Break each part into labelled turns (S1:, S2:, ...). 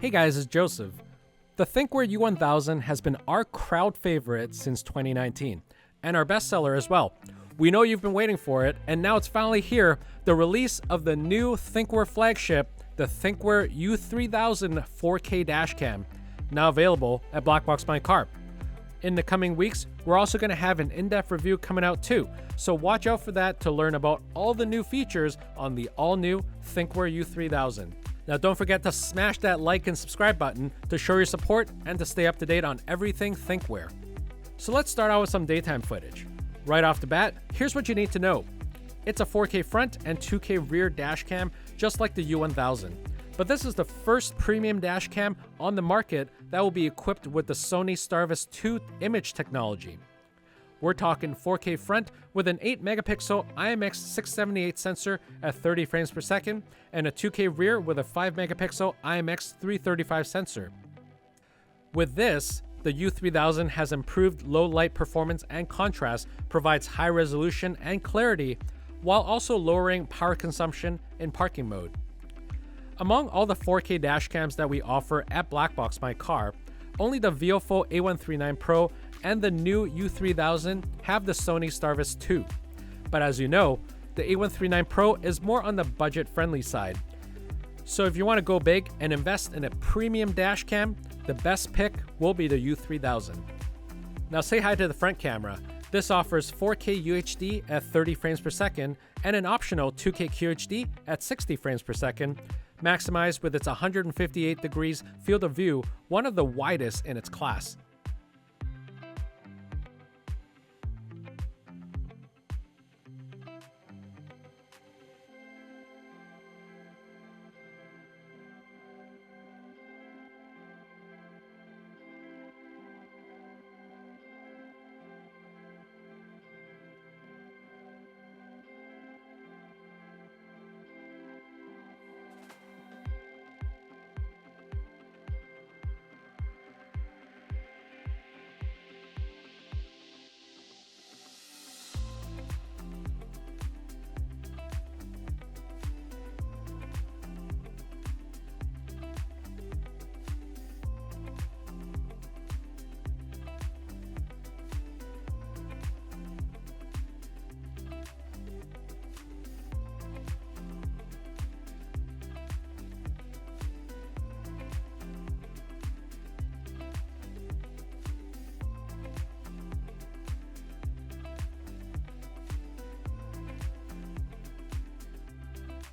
S1: Hey guys, it's Joseph. The Thinkware U1000 has been our crowd favorite since 2019, and our bestseller as well. We know you've been waiting for it, and now it's finally here, the release of the new Thinkware flagship, the Thinkware U3000 4K dashcam, now available at BlackboxMyCar. In the coming weeks, we're also going to have an in-depth review coming out too, so watch out for that to learn about all the new features on the all-new Thinkware U3000. Now don't forget to smash that like and subscribe button to show your support and to stay up to date on everything Thinkware. So let's start out with some daytime footage. Right off the bat, here's what you need to know. It's a 4K front and 2K rear dashcam just like the U1000. But this is the first premium dashcam on the market that will be equipped with the Sony Starvis 2 image technology. We're talking 4K front with an 8 megapixel IMX678 sensor at 30 frames per second and a 2K rear with a 5 megapixel IMX335 sensor. With this, the U3000 has improved low light performance and contrast, provides high resolution and clarity, while also lowering power consumption in parking mode. Among all the 4K dashcams that we offer at BlackboxMyCar, only the Viofo A139 Pro and the new U3000 have the Sony Starvis 2. But as you know, the A139 Pro is more on the budget-friendly side. So if you want to go big and invest in a premium dashcam, the best pick will be the U3000. Now say hi to the front camera. This offers 4K UHD at 30 frames per second and an optional 2K QHD at 60 frames per second, maximized with its 158 degrees field of view, one of the widest in its class.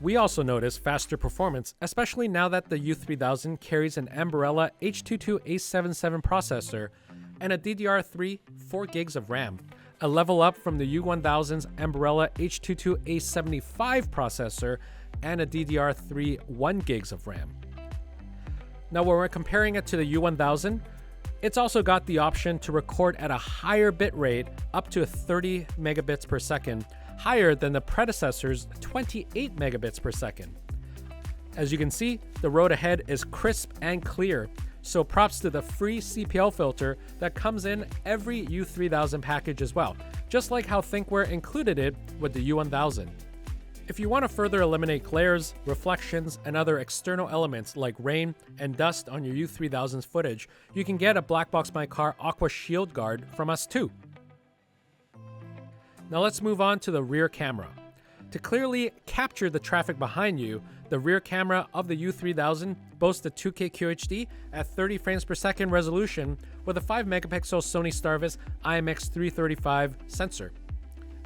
S1: We also notice faster performance, especially now that the U3000 carries an Ambarella H22A77 processor and a DDR3 4 gigs of RAM, a level up from the U1000's Ambarella H22A75 processor and a DDR3 1 gigs of RAM. Now when we're comparing it to the U1000, it's also got the option to record at a higher bit rate up to 30 megabits per second, higher than the predecessor's 28 megabits per second. As you can see, the road ahead is crisp and clear, so props to the free CPL filter that comes in every U3000 package as well, just like how Thinkware included it with the U1000. If you want to further eliminate glares, reflections, and other external elements like rain and dust on your U3000's footage, you can get a BlackboxMyCar Aqua Shield Guard from us too. Now let's move on to the rear camera. To clearly capture the traffic behind you, the rear camera of the U3000 boasts a 2K QHD at 30 frames per second resolution with a 5 megapixel Sony Starvis IMX335 sensor,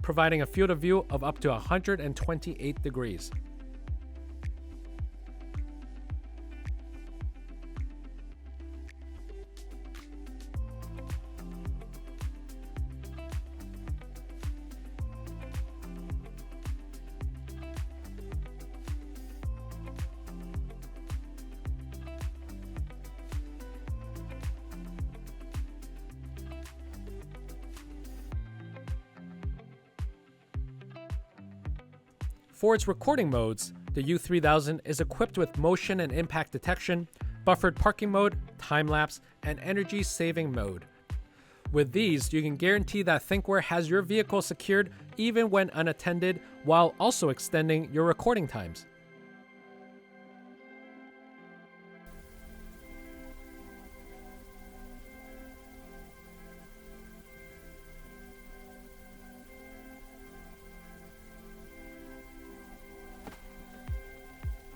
S1: providing a field of view of up to 128 degrees. For its recording modes, the U3000 is equipped with motion and impact detection, buffered parking mode, time-lapse, and energy-saving mode. With these, you can guarantee that Thinkware has your vehicle secured even when unattended, while also extending your recording times.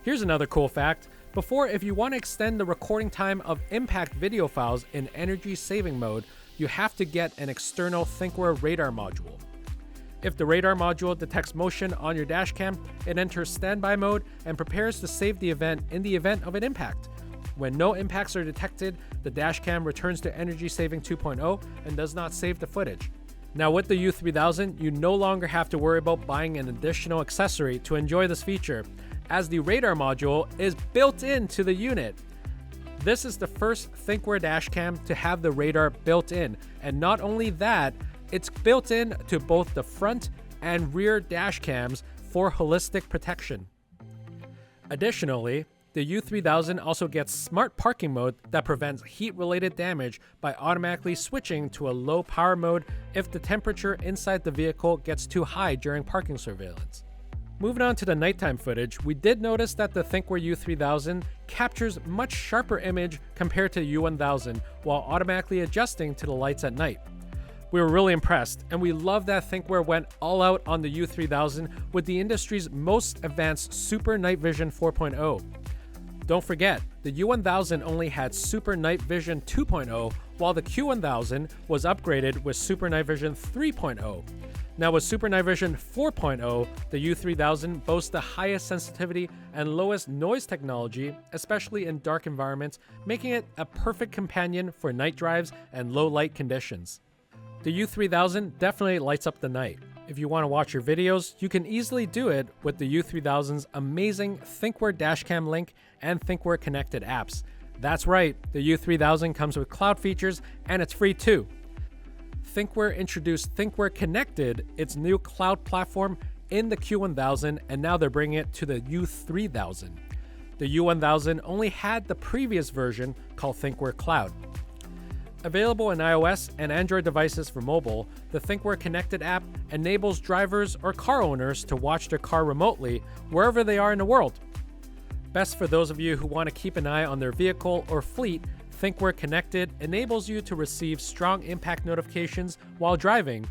S1: Here's another cool fact. Before, if you want to extend the recording time of impact video files in energy saving mode, you have to get an external Thinkware radar module. If the radar module detects motion on your dashcam, it enters standby mode and prepares to save the event in the event of an impact. When no impacts are detected, the dashcam returns to Energy Saving 2.0 and does not save the footage. Now with the U3000, you no longer have to worry about buying an additional accessory to enjoy this feature, as the radar module is built into the unit. This is the first Thinkware dashcam to have the radar built in, and not only that, it's built in to both the front and rear dashcams for holistic protection. Additionally, the U3000 also gets smart parking mode that prevents heat-related damage by automatically switching to a low power mode if the temperature inside the vehicle gets too high during parking surveillance. Moving on to the nighttime footage, we did notice that the Thinkware U3000 captures much sharper image compared to U1000 while automatically adjusting to the lights at night. We were really impressed, and we love that Thinkware went all out on the U3000 with the industry's most advanced Super Night Vision 4.0. Don't forget, the U1000 only had Super Night Vision 2.0, while the Q1000 was upgraded with Super Night Vision 3.0. Now with Super Night Vision 4.0, the U3000 boasts the highest sensitivity and lowest noise technology, especially in dark environments, making it a perfect companion for night drives and low light conditions. The U3000 definitely lights up the night. If you want to watch your videos, you can easily do it with the U3000's amazing Thinkware Dashcam link and Thinkware connected apps. That's right, the U3000 comes with cloud features and it's free too. Thinkware introduced Thinkware Connected, its new cloud platform, in the Q1000, and now they're bringing it to the U3000. The U1000 only had the previous version called Thinkware Cloud. Available in iOS and Android devices for mobile, the Thinkware Connected app enables drivers or car owners to watch their car remotely wherever they are in the world. Best for those of you who want to keep an eye on their vehicle or fleet, Thinkware Connected enables you to receive strong impact notifications while driving,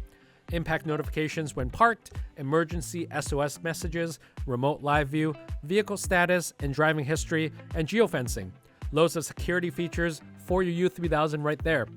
S1: impact notifications when parked, emergency SOS messages, remote live view, vehicle status and driving history, and geofencing. Loads of security features for your U3000 right there.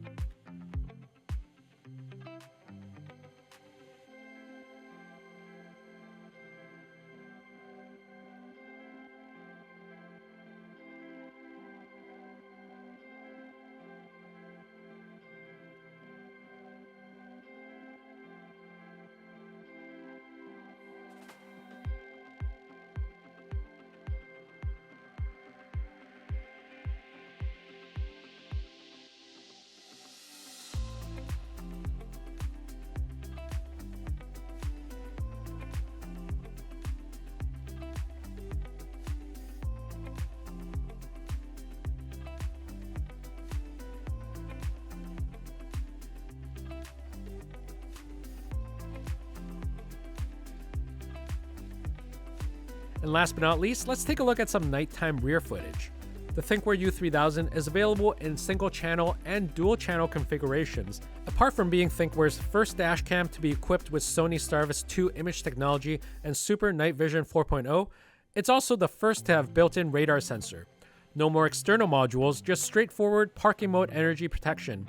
S1: And last but not least, let's take a look at some nighttime rear footage. The Thinkware U3000 is available in single channel and dual channel configurations. Apart from being Thinkware's first dashcam to be equipped with Sony Starvis 2 image technology and Super Night Vision 4.0, it's also the first to have built-in radar sensor. No more external modules, just straightforward parking mode energy protection.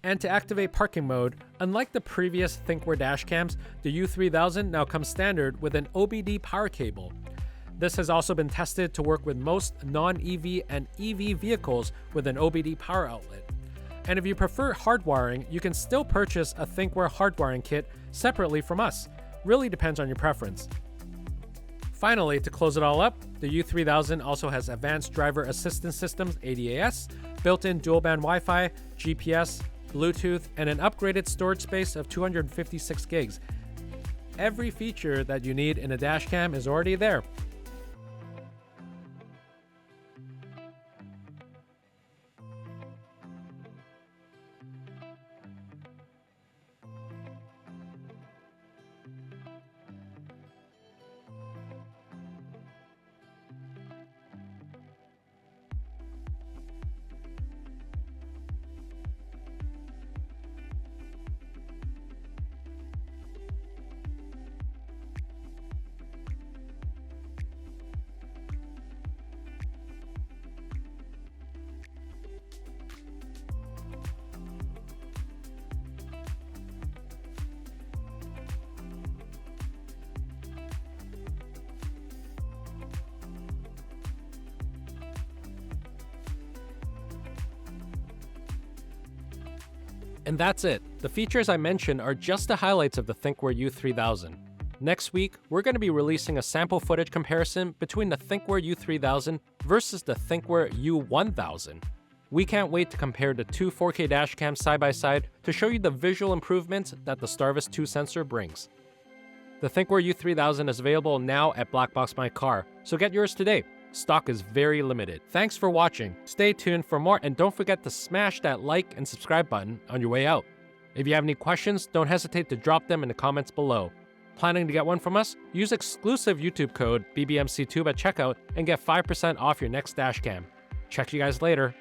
S1: And to activate parking mode, unlike the previous Thinkware dashcams, the U3000 now comes standard with an OBD power cable. This has also been tested to work with most non-EV and EV vehicles with an OBD power outlet. And if you prefer hardwiring, you can still purchase a Thinkware hardwiring kit separately from us. Really depends on your preference. Finally, to close it all up, the U3000 also has advanced driver assistance systems, ADAS, built-in dual-band Wi-Fi, GPS, Bluetooth, and an upgraded storage space of 256 gigs. Every feature that you need in a dashcam is already there. And that's it. The features I mentioned are just the highlights of the Thinkware U3000. Next week, we're going to be releasing a sample footage comparison between the Thinkware U3000 versus the Thinkware U1000. We can't wait to compare the two 4K dashcams side by side to show you the visual improvements that the Starvis 2 sensor brings. The Thinkware U3000 is available now at BlackboxMyCar, so get yours today. Stock is very limited. Thanks for watching. Stay tuned for more, and don't forget to smash that like and subscribe button on your way out. If you have any questions, don't hesitate to drop them in the comments below. Planning to get one from us? Use exclusive YouTube code BBMCTube at checkout and get 5% off your next dashcam. Check you guys later.